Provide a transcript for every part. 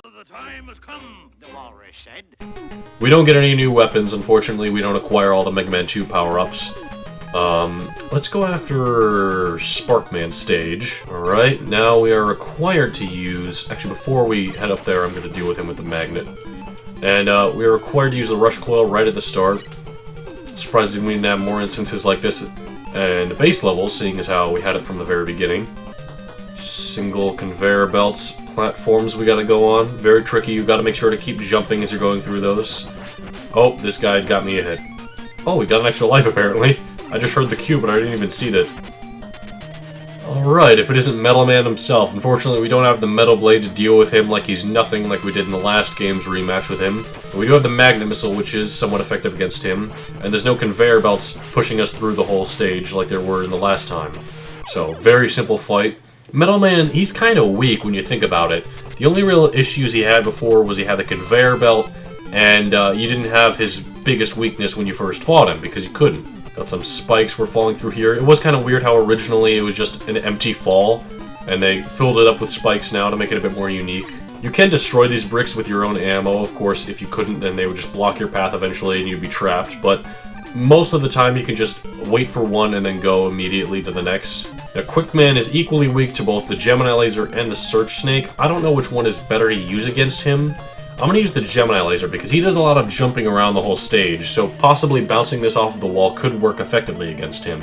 The time has come, the walrus said. We don't get any new weapons, unfortunately. We don't acquire all the Mega Man 2 power-ups. Let's go after Sparkman stage. Alright, now we are required to use... Actually, before we head up there, I'm going to deal with him with the magnet. And we are required to use the Rush Coil right at the start. Surprised we didn't have more instances like this in the base levels, seeing as how we had it from the very beginning. Single conveyor belts, platforms we gotta go on. Very tricky, you gotta make sure to keep jumping as you're going through those. Oh, this guy got me a hit. Oh, we got an extra life apparently. I just heard the cue, but I didn't even see that. Alright, if it isn't Metal Man himself. Unfortunately, we don't have the Metal Blade to deal with him like he's nothing like we did in the last game's rematch with him. But we do have the Magnet Missile, which is somewhat effective against him. And there's no conveyor belts pushing us through the whole stage like there were in the last time. So, very simple fight. Metal Man, he's kind of weak when you think about it. The only real issues he had before was he had the conveyor belt, and you didn't have his biggest weakness when you first fought him, because you couldn't. Got some spikes we're falling through here. It was kind of weird how originally it was just an empty fall, and they filled it up with spikes now to make it a bit more unique. You can destroy these bricks with your own ammo, of course. If you couldn't, then they would just block your path eventually and you'd be trapped, but most of the time you can just wait for one and then go immediately to the next. Now, Quickman is equally weak to both the Gemini Laser and the Search Snake. I don't know which one is better to use against him. I'm going to use the Gemini Laser because he does a lot of jumping around the whole stage, so possibly bouncing this off of the wall could work effectively against him.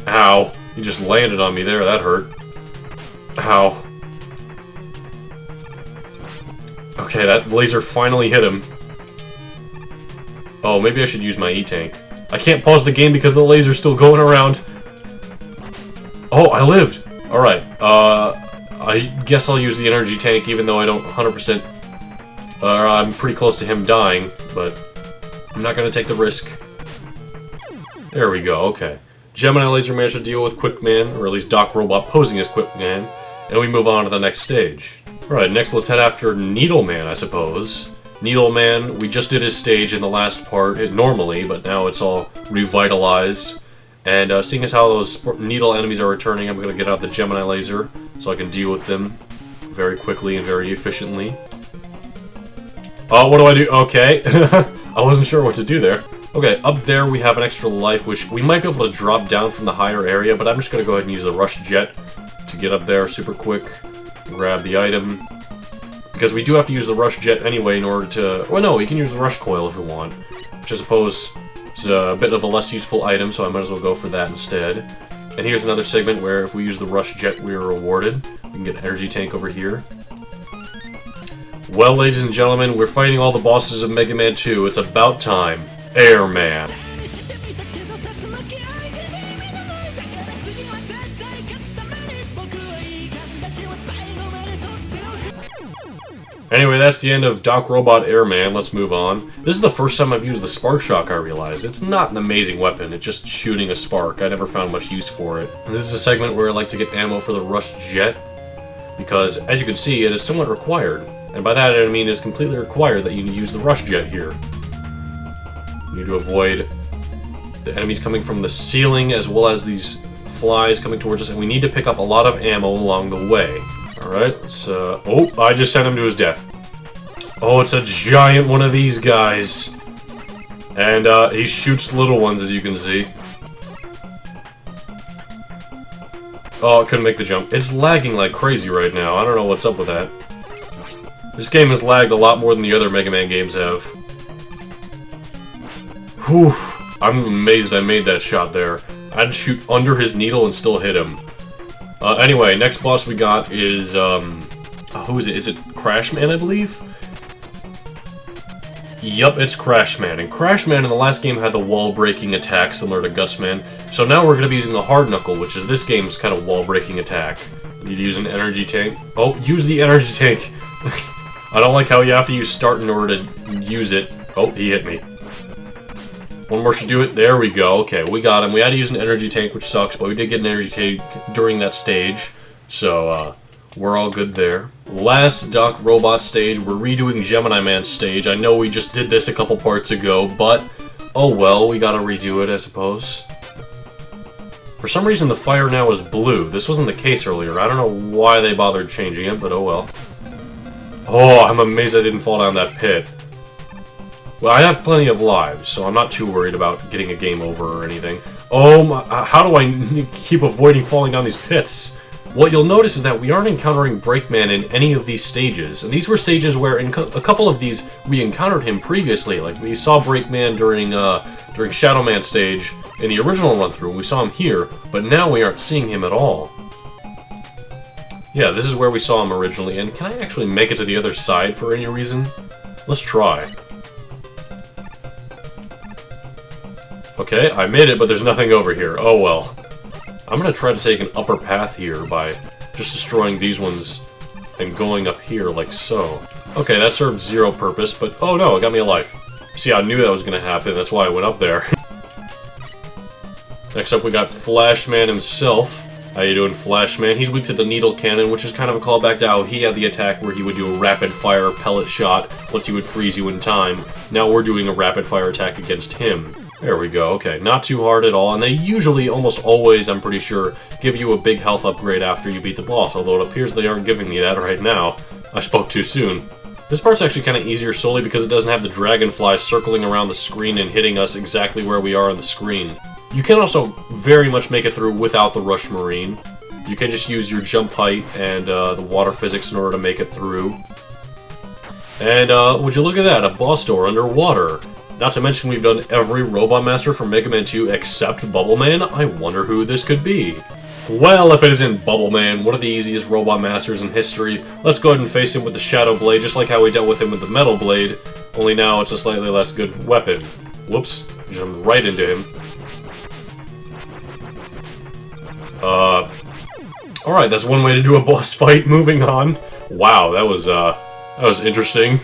Ow. He just landed on me there, that hurt. Ow. Okay, that laser finally hit him. Oh, maybe I should use my E-Tank. I can't pause the game because the laser's still going around. Oh, I lived! Alright, I guess I'll use the energy tank even though I don't 100%... I'm pretty close to him dying, but I'm not gonna take the risk. There we go, okay. Gemini Laser managed to deal with Quickman, or at least Doc Robot posing as Quickman, and we move on to the next stage. Alright, next let's head after Needleman, I suppose. Needleman, we just did his stage in the last part, normally, but now it's all revitalized. And seeing as how those needle enemies are returning, I'm going to get out the Gemini Laser so I can deal with them very quickly and very efficiently. Oh, what do I do? Okay. I wasn't sure what to do there. Okay, up there we have an extra life, which we might be able to drop down from the higher area, but I'm just going to go ahead and use the Rush Jet to get up there super quick. Grab the item. Because we do have to use the Rush Jet anyway in order to... Well, no, you can use the Rush Coil if you want. Which I suppose... It's a bit of a less useful item, so I might as well go for that instead. And here's another segment where if we use the Rush Jet, we are rewarded. We can get an energy tank over here. Well, ladies and gentlemen, we're fighting all the bosses of Mega Man 2. It's about time. Airman. Anyway, that's the end of Doc Robot Airman. Let's move on. This is the first time I've used the Spark Shock, I realize. It's not an amazing weapon, it's just shooting a spark. I never found much use for it. This is a segment where I like to get ammo for the Rush Jet, because, as you can see, it is somewhat required. And by that I mean it's completely required that you use the Rush Jet here. You need to avoid the enemies coming from the ceiling, as well as these flies coming towards us, and we need to pick up a lot of ammo along the way. Alright, let's, oh, I just sent him to his death. Oh, it's a giant one of these guys. And, he shoots little ones, as you can see. Oh, it couldn't make the jump. It's lagging like crazy right now. I don't know what's up with that. This game has lagged a lot more than the other Mega Man games have. Whew. I'm amazed I made that shot there. I'd shoot under his needle and still hit him. Anyway, next boss we got is, who is it? Is it Crashman, I believe? Yup, it's Crashman. And Crashman in the last game had the wall-breaking attack, similar to Gutsman. So now we're going to be using the Hard Knuckle, which is this game's kind of wall-breaking attack. You need to use an energy tank. Oh, use the energy tank! I don't like how you have to use start in order to use it. Oh, he hit me. One more should do it. There we go. Okay, we got him. We had to use an energy tank, which sucks, but we did get an energy tank during that stage. So, we're all good there. Last Doc Robot stage, we're redoing Gemini Man's stage. I know we just did this a couple parts ago, but oh well, we gotta redo it, I suppose. For some reason, the fire now is blue. This wasn't the case earlier. I don't know why they bothered changing it, but oh well. Oh, I'm amazed I didn't fall down that pit. Well, I have plenty of lives, so I'm not too worried about getting a game over or anything. Oh my, how do I keep avoiding falling down these pits? What you'll notice is that we aren't encountering Breakman in any of these stages. And these were stages where in a couple of these we encountered him previously. Like we saw Breakman during Shadow Man stage in the original run-through. We saw him here, but now we aren't seeing him at all. Yeah, this is where we saw him originally. And can I actually make it to the other side for any reason? Let's try. Okay, I made it, but there's nothing over here. Oh well. I'm gonna try to take an upper path here by just destroying these ones and going up here like so. Okay, that served zero purpose, but oh no, it got me a life. See, I knew that was gonna happen, that's why I went up there. Next up we got Flashman himself. How you doing, Flashman? He's weak to the needle cannon, which is kind of a callback to how he had the attack where he would do a rapid-fire pellet shot once he would freeze you in time. Now we're doing a rapid-fire attack against him. There we go, okay, not too hard at all, and they usually, almost always, I'm pretty sure, give you a big health upgrade after you beat the boss, although it appears they aren't giving me that right now. I spoke too soon. This part's actually kind of easier solely because it doesn't have the dragonflies circling around the screen and hitting us exactly where we are on the screen. You can also very much make it through without the Rush Marine. You can just use your jump height and the water physics in order to make it through. And would you look at that, a boss door underwater. Not to mention we've done every Robot Master from Mega Man 2 except Bubble Man. I wonder who this could be. Well, if it isn't Bubble Man, one of the easiest Robot Masters in history, let's go ahead and face him with the Shadow Blade, just like how we dealt with him with the Metal Blade, only now it's a slightly less good weapon. Whoops, jumped right into him. Alright, that's one way to do a boss fight. Moving on. Wow, that was interesting.